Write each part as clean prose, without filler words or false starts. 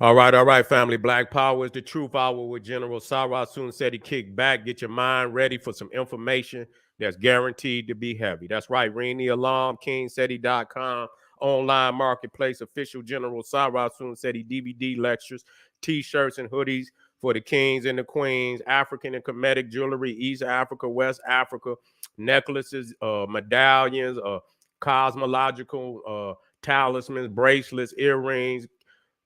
All right, family. Black Power is the truth hour with General Sarah Soon said he kick back. Get your mind ready for some information that's guaranteed to be heavy. That's right. Ring the alarm, KingSeti.com, online marketplace, official General Sarah Soon said he DVD lectures, t-shirts and hoodies for the kings and the queens, African and Kemetic jewelry, East Africa, West Africa, necklaces, medallions, cosmological talismans, bracelets, earrings,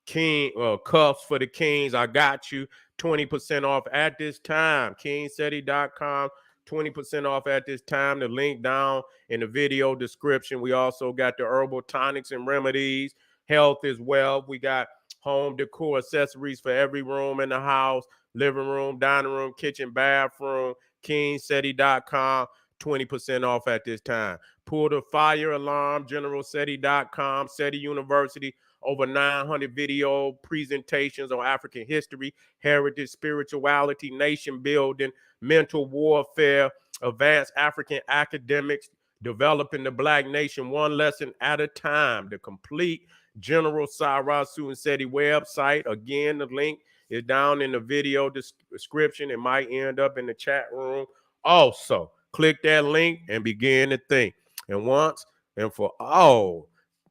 king cuffs for the kings. I got you 20% off at this time. KingSeti.com, 20% off at this time. The link down in the video description. We also got the herbal tonics and remedies. Health is wealth. We got home decor accessories for every room in the house: living room, dining room, kitchen, bathroom. KingSeti.com, 20% off at this time. Pull the fire alarm. GeneralSeti.com, SETI University. Over 900 video presentations on African history, heritage, spirituality, nation building, mental warfare, advanced African academics, developing the Black nation one lesson at a time. The complete General Sarah Soon SETI website. Again, the link is down in the video description. It might end up in the chat room. Also, click that link and begin to think. And once and for all,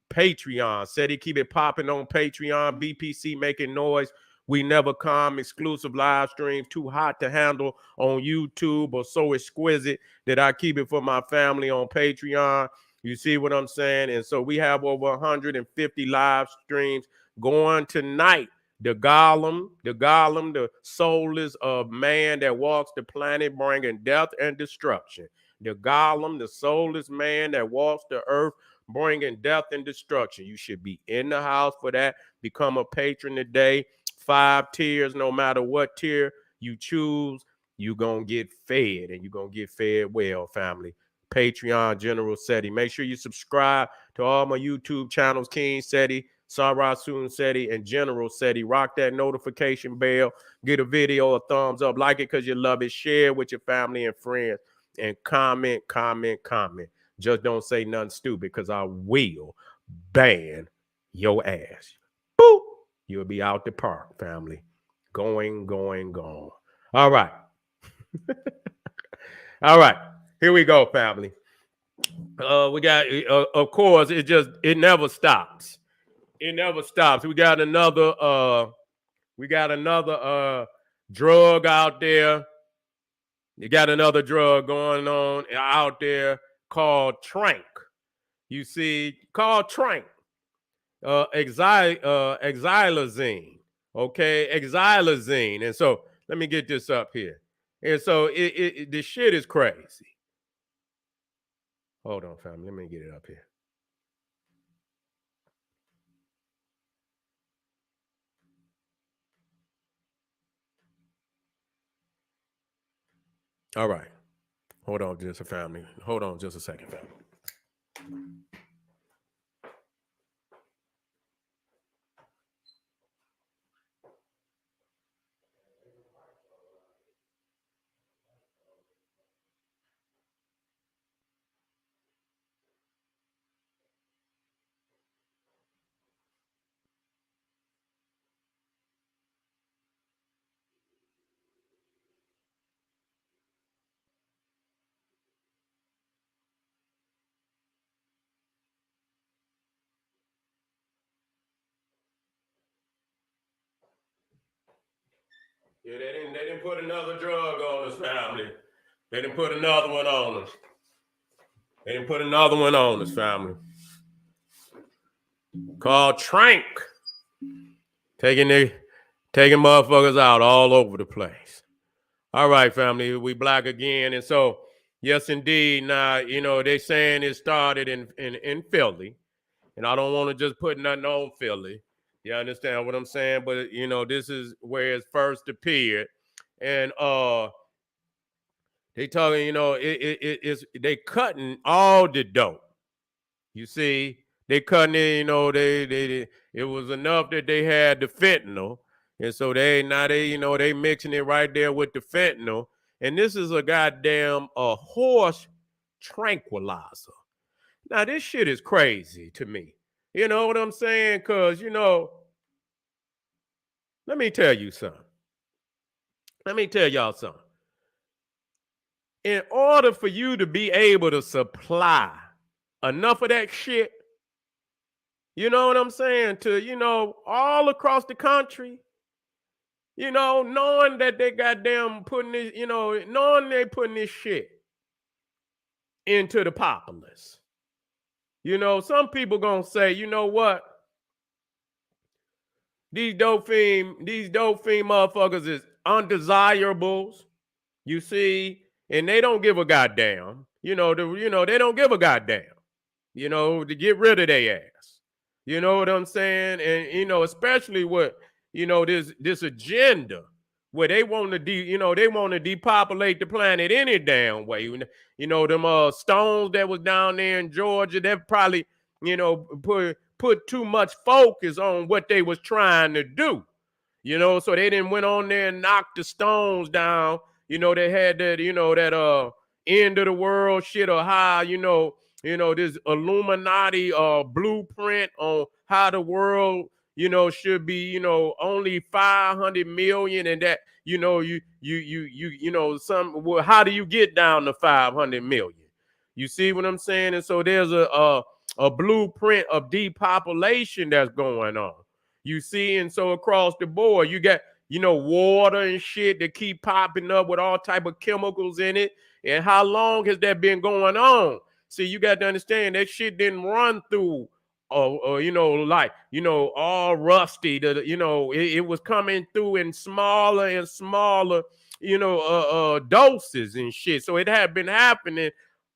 Patreon. Said he keep it popping on Patreon. BPC making noise. We never come. Exclusive live streams too hot to handle on YouTube, or so exquisite that I keep it for my family on Patreon. You see what I'm saying? And so we have over 150 live streams going tonight. The Golem, the soulless of man that walks the planet, bringing death and destruction. The Golem, the soulless man that walks the earth, bringing death and destruction. You should be in the house for that. Become a patron today. 5 tiers, no matter what tier you choose, you're going to get fed, and you're going to get fed well, family. Patreon, General SETI. Make sure you subscribe to all my YouTube channels, King SETI, Sarah Soon SETI, and General SETI. Rock that notification bell. Get a video a thumbs up. Like it because you love it. Share with your family and friends. And comment. Just don't say nothing stupid, because I will ban your ass. Boop. You'll be out the park, family. Going. All right. All right. Here we go, family. We got, of course, it never stops. It never stops. We got another drug out there. You got another drug going on out there called Traq. You see, called Traq. Xylazine. Okay, xylazine. And so let me get this up here. And so the shit is crazy. Hold on, family. Let me get it up here. All right. Hold on just a family. Hold on just a second, family. Yeah, they didn't put another drug on us, family. They didn't put another one on us. They didn't put another one on us, family. Called Traq. Taking motherfuckers out all over the place. All right, family, we black again. And so, yes, indeed. Now, they saying it started in Philly. And I don't want to just put nothing on Philly. You understand what I'm saying? But, this is where it first appeared. And they talking, it's they cutting all the dope. You see, they cutting it, they it was enough that they had the fentanyl. And so they mixing it right there with the fentanyl. And this is a goddamn horse tranquilizer. Now, this shit is crazy to me. You know what I'm saying? Because, Let me tell you something. Let me tell y'all something. In order for you to be able to supply enough of that shit, you know what I'm saying, to, all across the country, knowing that they goddamn putting this, knowing they putting this shit into the populace. Some people gonna say, you know what? These dope fiend motherfuckers is undesirables. You see, and they don't give a goddamn. They don't give a goddamn. To get rid of their ass. You know what I'm saying? And especially with this agenda where they want to depopulate the planet any damn way. Them stones that was down there in Georgia, that probably put too much focus on what they was trying to do. So they didn't went on there and knocked the stones down. They had that end of the world shit, or how this Illuminati blueprint on how the world should be only 500 million, and that how do you get down to 500 million? You see what I'm saying? And so there's a blueprint of depopulation that's going on. You see, and so across the board, you got water and shit that keep popping up with all type of chemicals in it. And how long has that been going on? See, you got to understand that shit didn't run through, all rusty. It was coming through in smaller and smaller, doses and shit. So it had been happening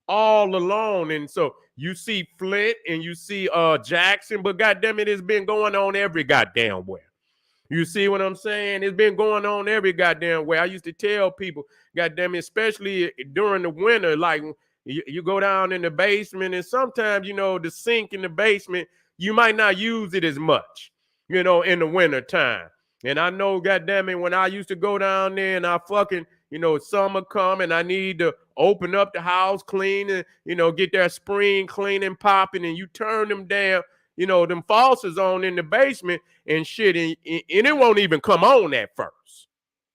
all along. And so you see Flint and you see Jackson, but goddamn it, it's been going on every goddamn where. You see what I'm saying? It's been going on every goddamn way. I used to tell people, goddamn it, especially during the winter, like you go down in the basement, and sometimes, the sink in the basement, you might not use it as much, in the winter time. And I know, goddamn it, when I used to go down there and I fucking, summer come and I need to open up the house, clean and, get that spring clean and popping, and you turn them down, them faucets on in the basement and shit, and it won't even come on at first.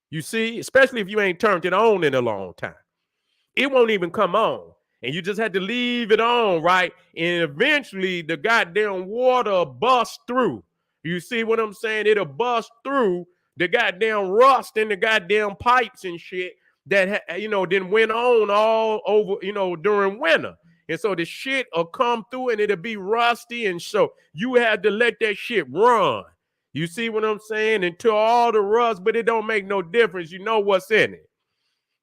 You see, especially if you ain't turned it on in a long time. It won't even come on. And you just had to leave it on, right? And eventually the goddamn water bust through. You see what I'm saying? It'll bust through the goddamn rust in the goddamn pipes and shit that, then went on all over, during winter. And so the shit will come through and it'll be rusty. And so you had to let that shit run. You see what I'm saying? Until all the rust, but it don't make no difference. You know what's in it.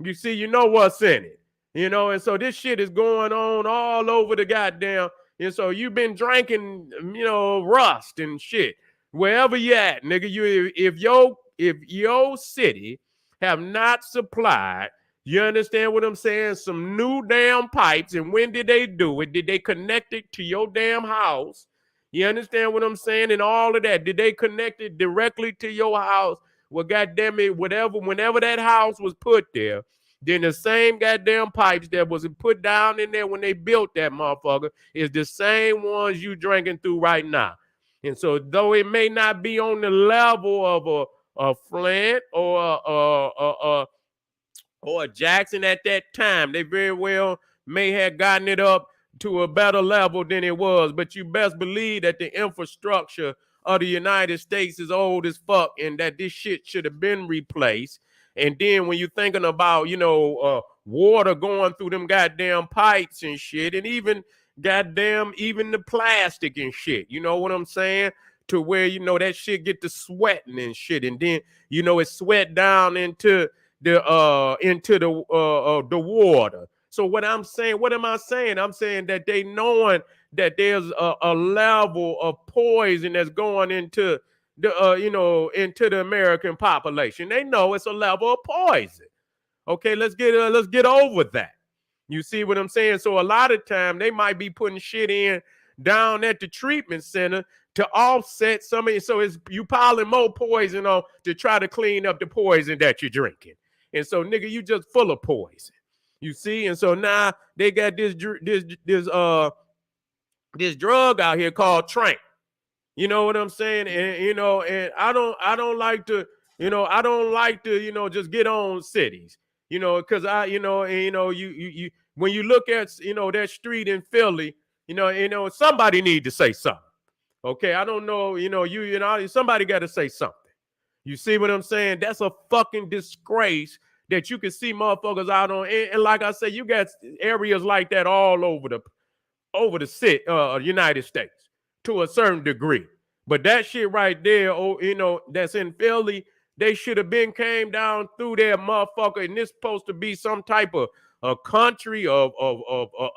You see, you know what's in it. And so this shit is going on all over the goddamn. And so you've been drinking, rust and shit. Wherever you at, nigga, if your city have not supplied, you understand what I'm saying, some new damn pipes, and when did they do it? Did they connect it to your damn house? You understand what I'm saying? And all of that. Did they connect it directly to your house? Well, goddamn it, whenever that house was put there, then the same goddamn pipes that was put down in there when they built that motherfucker is the same ones you drinking through right now. And so though it may not be on the level of a Flint or a Jackson at that time, they very well may have gotten it up to a better level than it was. But you best believe that the infrastructure of the United States is old as fuck, and that this shit should have been replaced. And then when you're thinking about, water going through them goddamn pipes and shit, and even the plastic and shit, you know what I'm saying? To where, that shit get to sweating and shit. And then, it sweat down into the water. So what am I saying? I'm saying that they knowing that there's a level of poison that's going into into the American population. They know it's a level of poison. Okay, let's get over that. You see what I'm saying? So a lot of time they might be putting shit in down at the treatment center to offset some of it. So it's you piling more poison on to try to clean up the poison that you're drinking. And so, nigga, you just full of poison. You see? And so now they got this drug out here called Traq. You know what I'm saying? And and I don't like to, just get on cities, because you when you look at that street in Philly, somebody need to say something. Okay, I don't know, somebody got to say something. You see what I'm saying? That's a fucking disgrace that you can see motherfuckers out on. And like I said, you got areas like that all over the United States to a certain degree. But that shit right there, that's in Philly, they should have been came down through there, motherfucker. And this supposed to be some type of a country of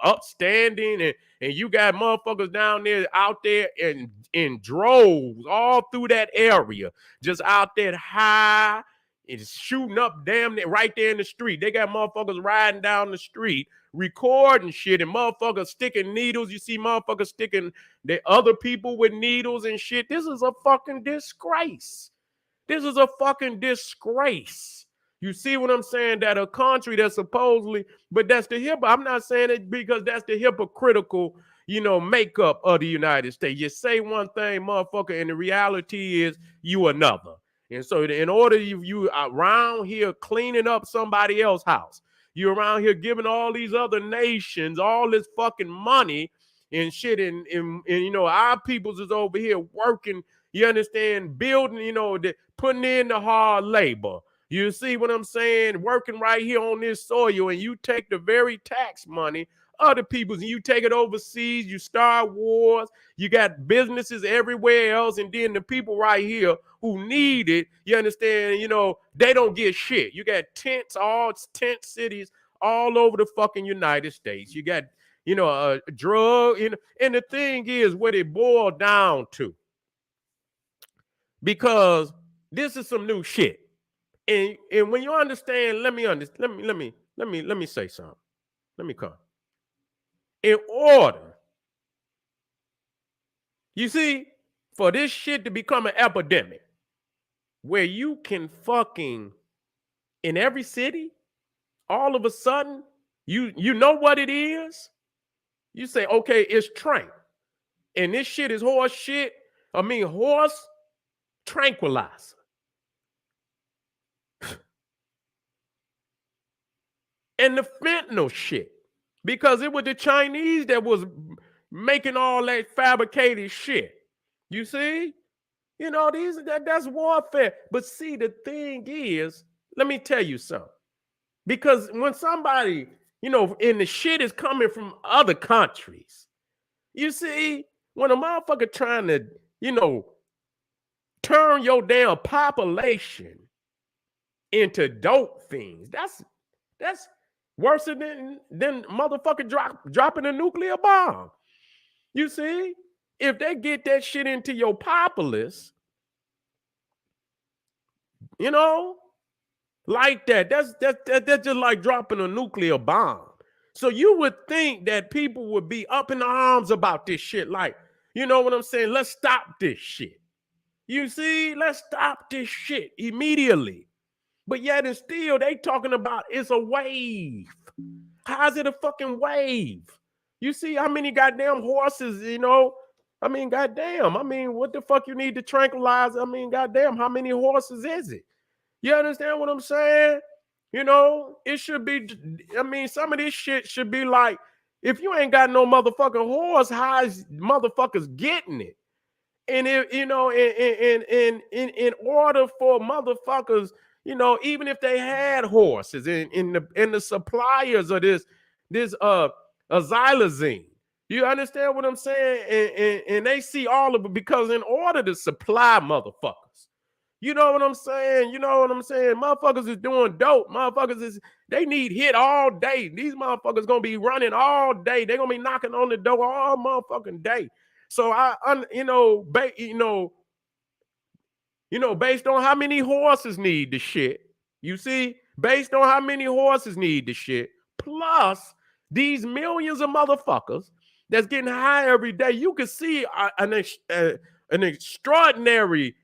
upstanding, and you got motherfuckers down there out there in droves all through that area, just out there high. It's shooting up damn near right there in the street. They got motherfuckers riding down the street recording shit, and motherfuckers sticking needles. You see motherfuckers sticking the other people with needles and shit. This is a fucking disgrace. This is a fucking disgrace. You see what I'm saying? That a country that supposedly, but that's the I'm not saying it because that's the hypocritical, makeup of the United States. You say one thing, motherfucker, and the reality is you another. And so in order you around here cleaning up somebody else's house, you're around here giving all these other nations all this fucking money and shit, and our peoples is over here working, you understand, building, putting in the hard labor. You see what I'm saying? Working right here on this soil, and you take the very tax money other people's and you take it overseas, you start wars, you got businesses everywhere else, and then the people right here who need it, you understand, they don't get shit. You got tent cities all over the fucking United States. You got, drug, and the thing is what it boiled down to, because this is some new shit. And when you understand, let me say something. Let me come. In order, you see, for this shit to become an epidemic, where you can fucking, in every city, all of a sudden, you know what it is? You say, okay, it's Traq. And this shit is horse shit. Horse tranquilizer. And the fentanyl shit. Because it was the Chinese that was making all that fabricated shit. You see? That's warfare. But see, the thing is, let me tell you something. Because when somebody, and the shit is coming from other countries, you see, when a motherfucker trying to, turn your damn population into dope fiends, that's worse than motherfucker dropping a nuclear bomb. You see, if they get that shit into your populace, like that, that's just like dropping a nuclear bomb. So you would think that people would be up in arms about this shit. Like, you know what I'm saying? Let's stop this shit. You see, let's stop this shit immediately. But yet and still, they talking about it's a wave. How's it a fucking wave? You see how many goddamn horses, goddamn. What the fuck you need to tranquilize? Goddamn, how many horses is it? You understand what I'm saying? It should be, some of this shit should be like, if you ain't got no motherfucking horse, how is motherfuckers getting it? And if, in order for motherfuckers, even if they had horses in the suppliers of this xylazine, you understand what I'm saying? And they see all of it, because in order to supply motherfuckers, you know what I'm saying? Motherfuckers is doing dope. They need hit all day. These motherfuckers gonna be running all day. They're gonna be knocking on the door all motherfucking day. So based on how many horses need the shit, you see, based on how many horses need the shit, plus these millions of motherfuckers that's getting high every day, you can see an extraordinary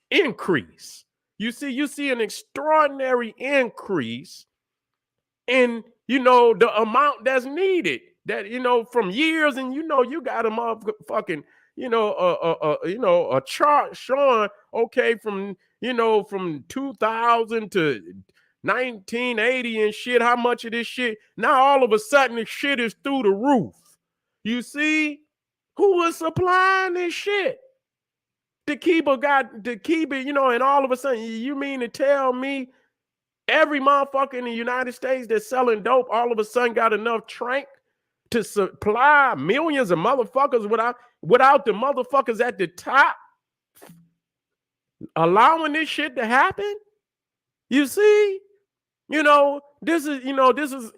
increase. You see an extraordinary increase in, the amount that's needed, that, from years, and you got a motherfucking, a chart showing, okay, from 2000 to 1980 and shit, how much of this shit now all of a sudden the shit is through the roof. You see, who was supplying this shit to keep it, and all of a sudden, you mean to tell me every motherfucker in the United States that's selling dope all of a sudden got enough Traq to supply millions of motherfuckers without the motherfuckers at the top allowing this shit to happen? You see, this is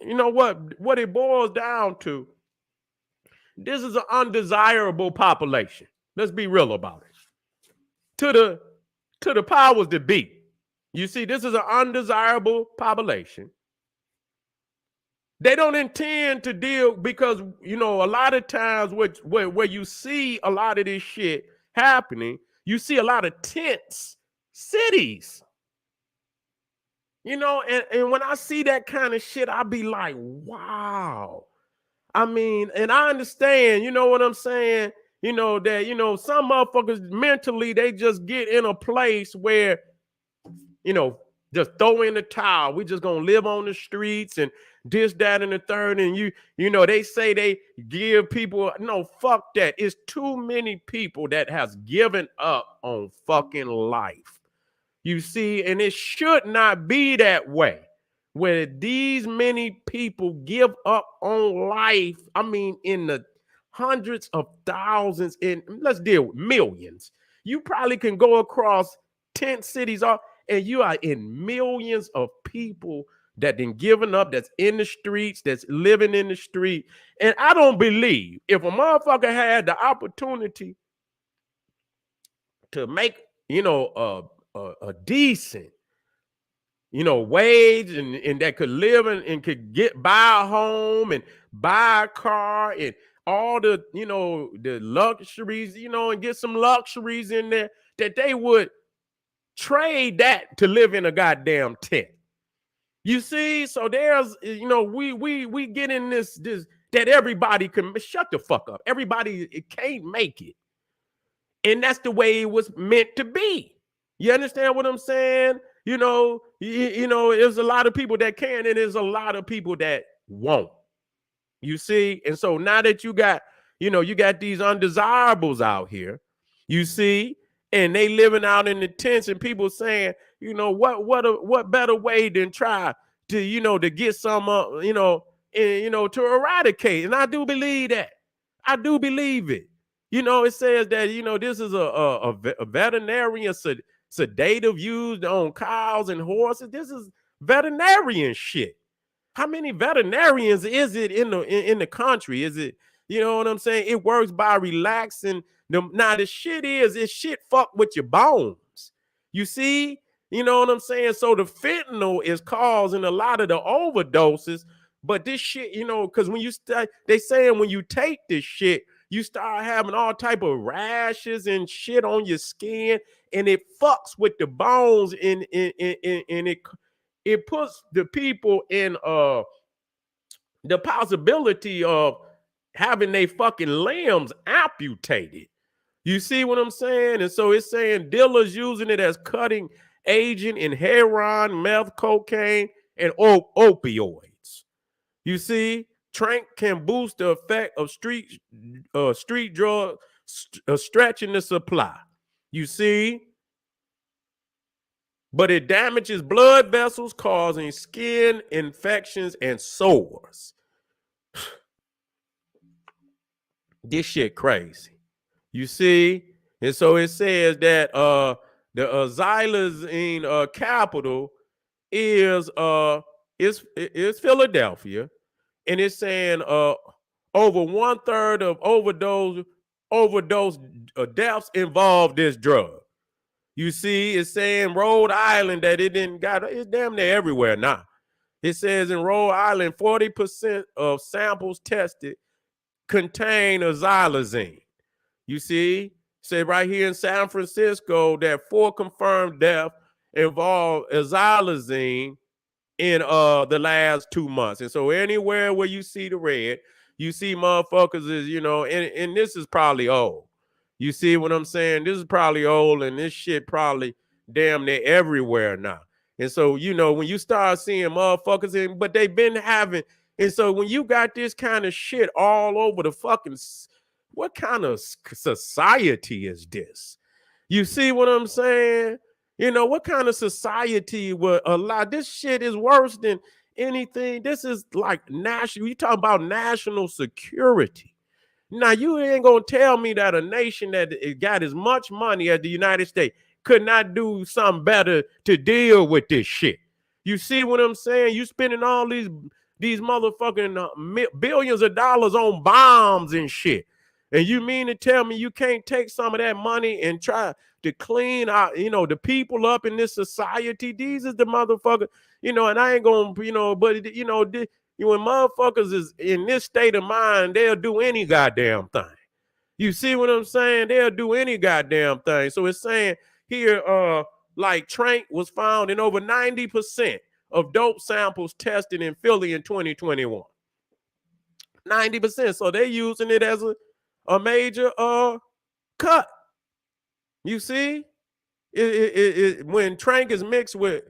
what it boils down to. This is an undesirable population. Let's be real about it. To the powers that be. You see, this is an undesirable population. They don't intend to deal because, a lot of times where you see a lot of this shit happening, you see a lot of tense cities. And when I see that kind of shit, I be like, wow. I mean, and I understand, you know what I'm saying? That, some motherfuckers mentally, they just get in a place where, just throw in the towel. We just gonna live on the streets and this, that, and the third. And they say they give people, no, fuck that. It's too many people that has given up on fucking life. You see, and it should not be that way. Where these many people give up on life, I mean, in the hundreds of thousands, let's deal with millions. You probably can go across 10 cities, and you are in millions of people that been given up, that's in the streets, that's living in the street. And I don't believe if a motherfucker had the opportunity to make, a decent, wage and that could live and could buy a home and buy a car and all the, the luxuries, and get some luxuries in there, that they would trade that to live in a goddamn tent. You see, so there's, we get in this that everybody can shut the fuck up. Everybody can't make it. And that's the way it was meant to be. You understand what I'm saying? There's a lot of people that can, and there's a lot of people that won't. You see? And so now that you got these undesirables out here, you see, and they living out in the tents, and people saying, what better way than try to, to get some, to eradicate. And I do believe that. I do believe it. It says that, this is a veterinarian sedative used on cows and horses. This is veterinarian shit. How many veterinarians is it in the country? Is it, you know what I'm saying? It works by relaxing them. Now the shit is shit fuck with your bones. You see, you know what I'm saying? So the fentanyl is causing a lot of the overdoses. But this shit, because when they saying when you take this shit, you start having all type of rashes and shit on your skin, and it fucks with the bones, and it puts the people in the possibility of having their fucking limbs amputated. You see what I'm saying? And so it's saying dealers using it as cutting agent in heroin, meth, cocaine, and opioids. You see? Traq can boost the effect of street drugs, stretching the supply. You see? But it damages blood vessels, causing skin infections and sores. This shit crazy. You see? And so it says that the xylazine capital is Philadelphia. And it's saying over 1/3 of overdose deaths involve this drug. You see, it's saying Rhode Island that it's damn near everywhere now. It says in Rhode Island, 40% of samples tested contain xylazine. You see, say right here in San Francisco that 4 confirmed deaths involve xylazine in the last 2 months. And so anywhere where you see the red, you see motherfuckers is, and this is probably old. You see what I'm saying? This is probably old, and this shit probably damn near everywhere now. And so, you know, when you start seeing motherfuckers in, but they've been having, and so when you got this kind of shit all over the fucking, what kind of society is this? You see what I'm saying? You know, what kind of society would allow this shit is worse than anything. This is like national, you talking about national security. Now, you ain't gonna tell me that a nation that got as much money as the United States could not do something better to deal with this shit. You see what I'm saying? You spending all these motherfucking billions of dollars on bombs and shit. And you mean to tell me you can't take some of that money and try to clean out, you know, the people up in this society? These is the motherfuckers, you know, and I ain't gonna, you know, but you know, when motherfuckers is in this state of mind, they'll do any goddamn thing. You see what I'm saying? They'll do any goddamn thing. So it's saying here, like Traq was found in over 90% of dope samples tested in Philly in 2021. 90%. So they're using it as a major cut. You see? When Traq is mixed with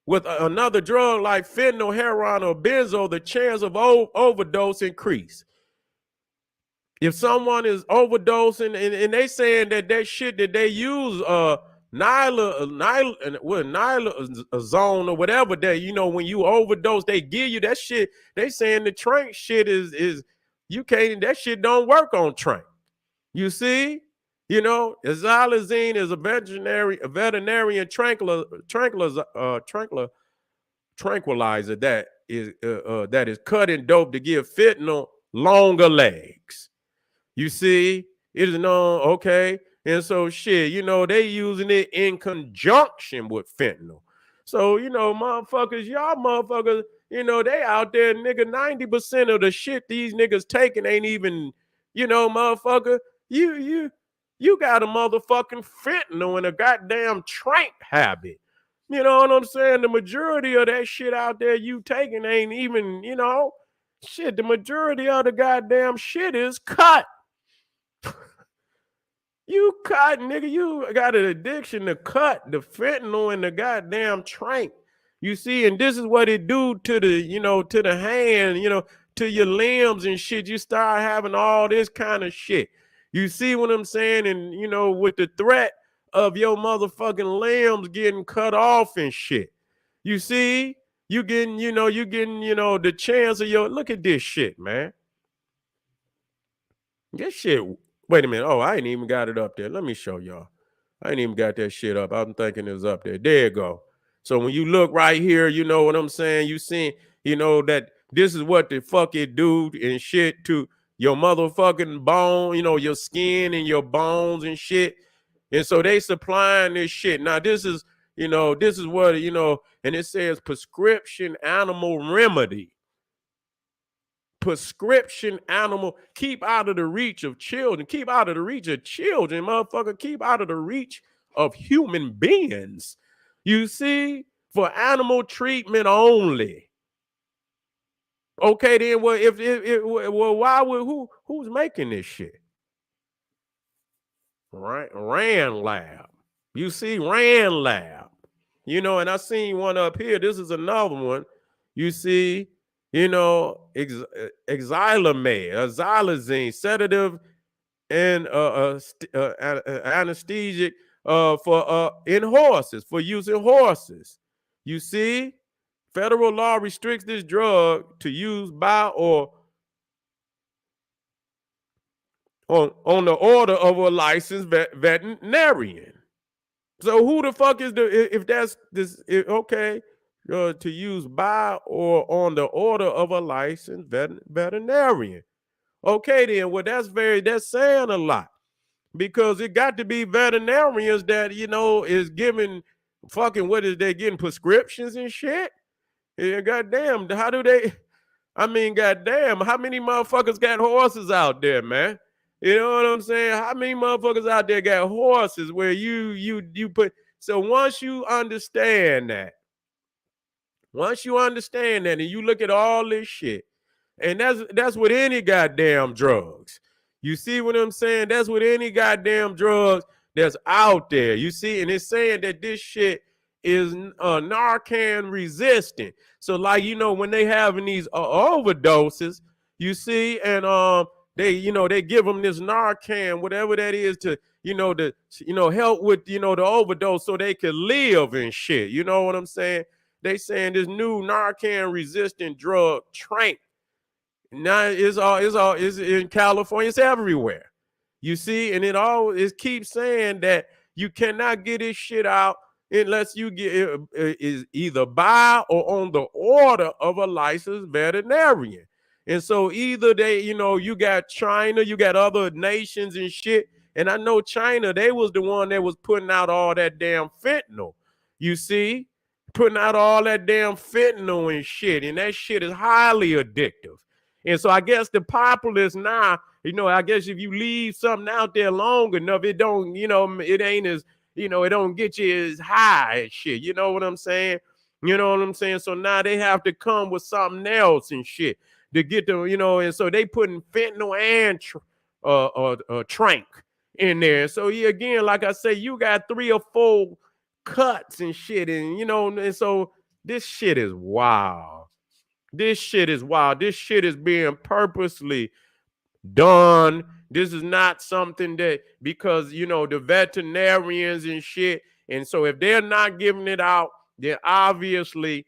another drug like fentanyl, heroin, or benzo, the chance of overdose increase. If someone is overdosing, and they saying that shit that they use, nylazone or whatever, that, you know, when you overdose, they give you that shit. They saying the Traq shit is you can't, that shit don't work on Traq. You see? You know, xylazine is a veterinarian tranquilizer that is cut in dope to give fentanyl longer legs. You see, it is known, okay, and so shit, you know, they using it in conjunction with fentanyl. So, you know, motherfuckers, y'all motherfuckers, you know, they out there, nigga, 90% of the shit these niggas taking ain't even, you know, motherfucker, you got a motherfucking fentanyl and a goddamn Traq habit. You know what I'm saying? The majority of that shit out there you taking ain't even, you know, shit, the majority of the goddamn shit is cut. You cut, nigga. You got an addiction to cut, the fentanyl and the goddamn Traq. You see, and this is what it do to the, you know, to the hand, you know, to your limbs and shit. You start having all this kind of shit. You see what I'm saying? And, you know, with the threat of your motherfucking limbs getting cut off and shit. You see? You getting, you know, the chance of your, look at this shit, man. This shit, wait a minute. Oh, I ain't even got it up there. Let me show y'all. I ain't even got that shit up. I'm thinking it's up there. There you go. So when you look right here, you know what I'm saying? You seeing, you know, that this is what the fuck it do and shit to your motherfucking bone, you know, your skin and your bones and shit. And so they supplying this shit. Now this is, you know, this is what, you know, and it says prescription animal remedy. Prescription animal, keep out of the reach of children, keep out of the reach of children, motherfucker, keep out of the reach of human beings. You see, for animal treatment only. Okay, then, well, well, why would who's making this shit? Right, Rand Lab. You see, Rand Lab. You know, and I seen one up here. This is another one. You see, you know, xylazine, sedative and anesthetic for in horses, for use in horses. You see, federal law restricts this drug to use by or on the order of a licensed veterinarian. So who the fuck is if that's this, okay, to use by or on the order of a licensed veterinarian. Okay, then, well, that's saying a lot, because it got to be veterinarians that, you know, is giving fucking, what is they getting prescriptions and shit? Yeah, goddamn, how do they, I mean, goddamn, how many motherfuckers got horses out there, man? You know what I'm saying? How many motherfuckers out there got horses where you put, so once you understand that, and you look at all this shit, and that's with any goddamn drugs. You see what I'm saying? That's with any goddamn drugs that's out there. You see, and it's saying that this shit is Narcan resistant. So, like, you know, when they having these overdoses, you see, and they give them this Narcan, whatever that is, to help with the overdose so they can live and shit. You know what I'm saying? They saying this new Narcan resistant drug, Traq. Now it's in California, it's everywhere. You see, and it keeps saying that you cannot get this shit out unless you get is either by or on the order of a licensed veterinarian. And so either you got China, you got other nations and shit. And I know China, they was the one that was putting out all that damn fentanyl. You see, putting out all that damn fentanyl and shit. And that shit is highly addictive. And so I guess the populace now, I guess if you leave something out there long enough, it don't, it ain't as, it don't get you as high as shit. You know what I'm saying? You know what I'm saying? So now they have to come with something else and shit to get them, and so they putting fentanyl and Traq in there. So yeah, again, like I say, you got 3 or 4 cuts and shit, and and so this shit is wild. This shit is wild. This shit is being purposely done. This is not something that, because, the veterinarians and shit. And so if they're not giving it out, then obviously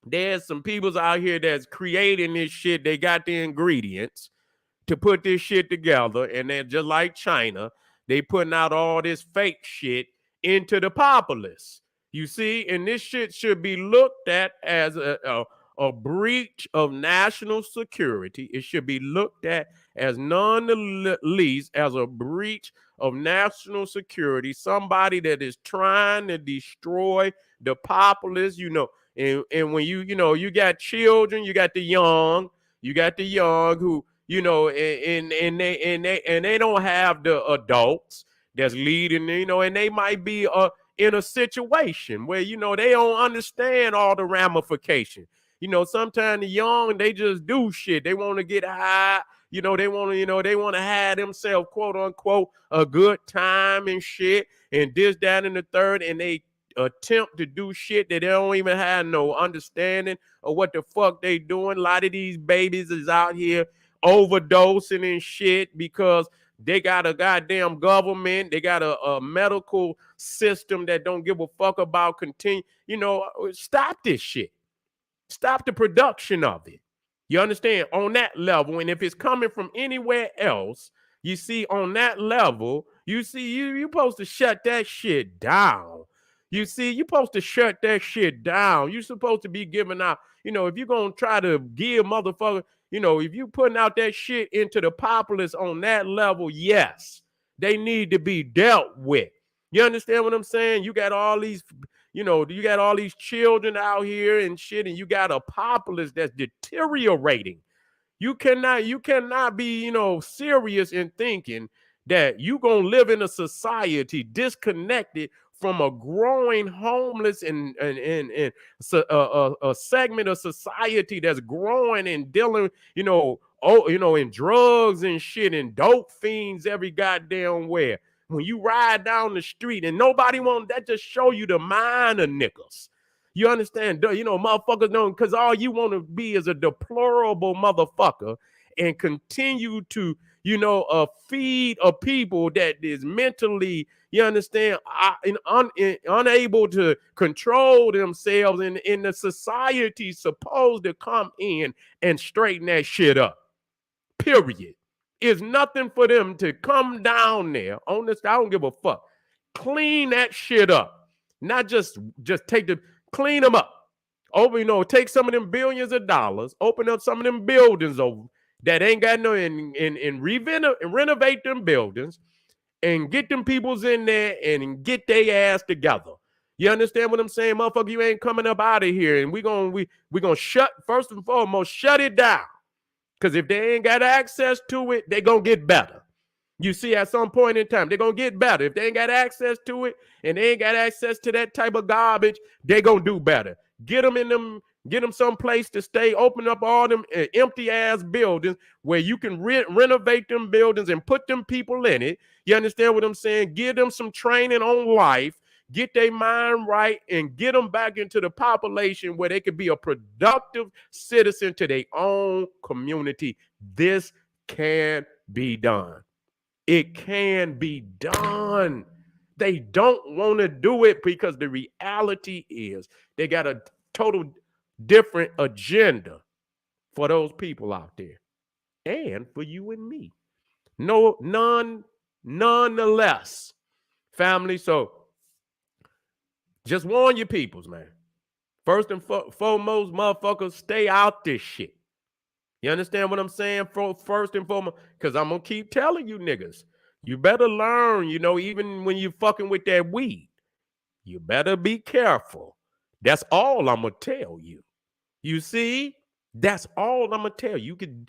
there's some peoples out here that's creating this shit. They got the ingredients to put this shit together. And they're just like China. They putting out all this fake shit into the populace. You see, and this shit should be looked at as a breach of national security. It should be looked at as none the least as a breach of national security. Somebody that is trying to destroy the populace, and when you got children, you got the young who, and they don't have the adults that's leading, and they might be in a situation where, they don't understand all the ramifications. Sometimes the young, they just do shit. They want to get high. They want to have themselves, quote unquote, a good time and shit, and this, that, and the third, and they attempt to do shit that they don't even have no understanding of what the fuck they doing. A lot of these babies is out here overdosing and shit because they got a goddamn government. They got a medical system that don't give a fuck about stop this shit. Stop the production of it. You understand? On that level. And if it's coming from anywhere else, you see, on that level, you see, you're supposed to shut that shit down. You see, you're supposed to shut that shit down. You're supposed to be giving out, if you're going to try to give motherfucker, if you putting out that shit into the populace on that level, yes, they need to be dealt with. You understand what I'm saying? You got all these, you got all these children out here and shit, and you got a populace that's deteriorating. You cannot be, serious in thinking that you gonna live in a society disconnected from a growing homeless and a segment of society that's growing and dealing, in drugs and shit and dope fiends every goddamn where. When you ride down the street and nobody wants that, just show you the mind of niggas. You understand? Motherfuckers don't, because all you want to be is a deplorable motherfucker and continue to, feed a people that is mentally, you understand, unable to control themselves, and in the society supposed to come in and straighten that shit up. Period. It's nothing for them to come down there on this. I don't give a fuck. Clean that shit up. Not just clean them up. Take some of them billions of dollars, open up some of them buildings over that ain't got no, and renovate them buildings and get them peoples in there and get their ass together. You understand what I'm saying, motherfucker? You ain't coming up out of here, and we gonna shut, first and foremost, shut it down. Because if they ain't got access to it, they going to get better. You see, at some point in time, they're going to get better. If they ain't got access to it and they ain't got access to that type of garbage, they going to do better. Get them in them Get them some place to stay. Open up all them empty ass buildings where you can renovate them buildings and put them people in it. You understand what I'm saying? Give them some training on life, get their mind right, and get them back into the population where they could be a productive citizen to their own community. This can be done. It can be done. They don't want to do it because the reality is they got a total different agenda for those people out there and for you and me. Nonetheless, family. So just warn your peoples, man. First and foremost, motherfuckers, stay out this shit. You understand what I'm saying? First and foremost, because I'm going to keep telling you niggas, you better learn, even when you fucking with that weed, you better be careful. That's all I'm going to tell you. You see? That's all I'm going to tell you. You can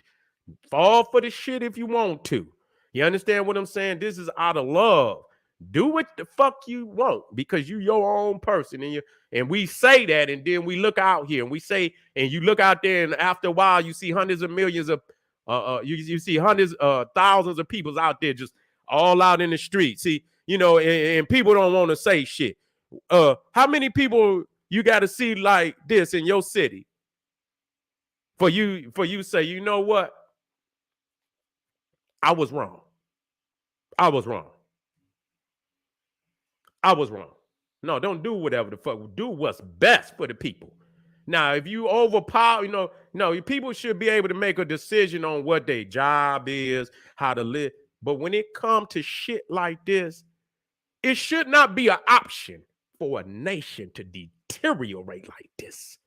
fall for the shit if you want to. You understand what I'm saying? This is out of love. Do what the fuck you want because you your own person. And we say that, and then we look out here and we say, and you look out there, and after a while, you see hundreds of millions of, you see hundreds, thousands of people out there just all out in the street. See, and people don't want to say shit. How many people you got to see like this in your city for you say, you know what? I was wrong. I was wrong. I was wrong. No, don't do whatever the fuck. Do what's best for the people. Now, if you overpower, no, people should be able to make a decision on what their job is, how to live. But when it comes to shit like this, it should not be an option for a nation to deteriorate like this.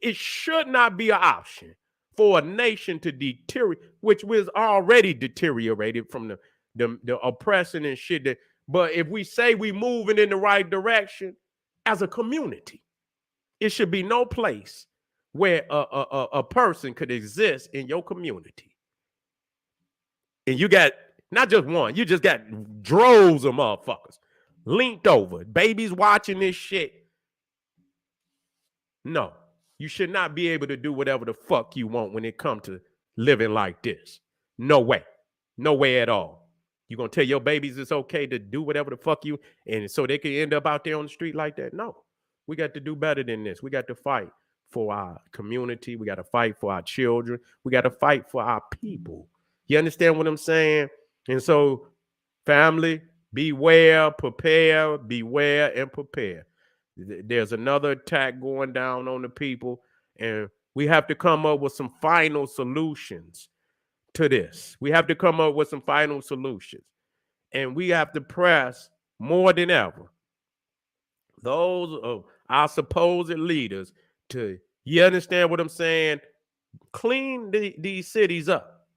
It should not be an option for a nation to deteriorate, which was already deteriorated from the oppression and shit. But if we say we moving in the right direction as a community, it should be no place where a person could exist in your community. And you got not just one, you just got droves of motherfuckers linked over, babies watching this shit. No, you should not be able to do whatever the fuck you want when it comes to living like this. No way. No way at all. You gonna tell your babies it's okay to do whatever the fuck you, and so they can end up out there on the street like that? No, we got to do better than this. We got to fight for our community. We got to fight for our children. We got to fight for our people. You understand what I'm saying? And so, family, beware, prepare, beware, and prepare. There's another attack going down on the people, and we have to come up with some final solutions to this. We have to come up with some final solutions, and we have to press more than ever those of our supposed leaders to, you understand what I'm saying? Clean these cities up.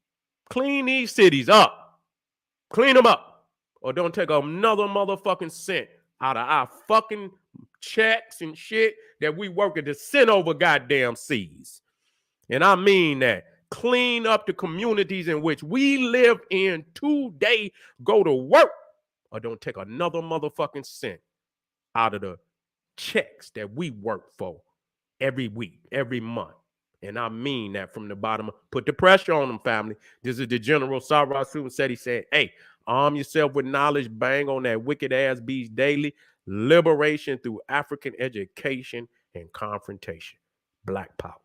Clean these cities up. Clean them up, or don't take another motherfucking cent out of our fucking checks and shit that we working to send over goddamn seas. And I mean that. Clean up the communities in which we live in today. Go to work, or don't take another motherfucking cent out of the checks that we work for every week, every month. And I mean that from the bottom. Put the pressure on them, family. This is the General Sarah Susan said. He said, hey, arm yourself with knowledge. Bang on that wicked ass beast daily. Liberation through African education and confrontation. Black power.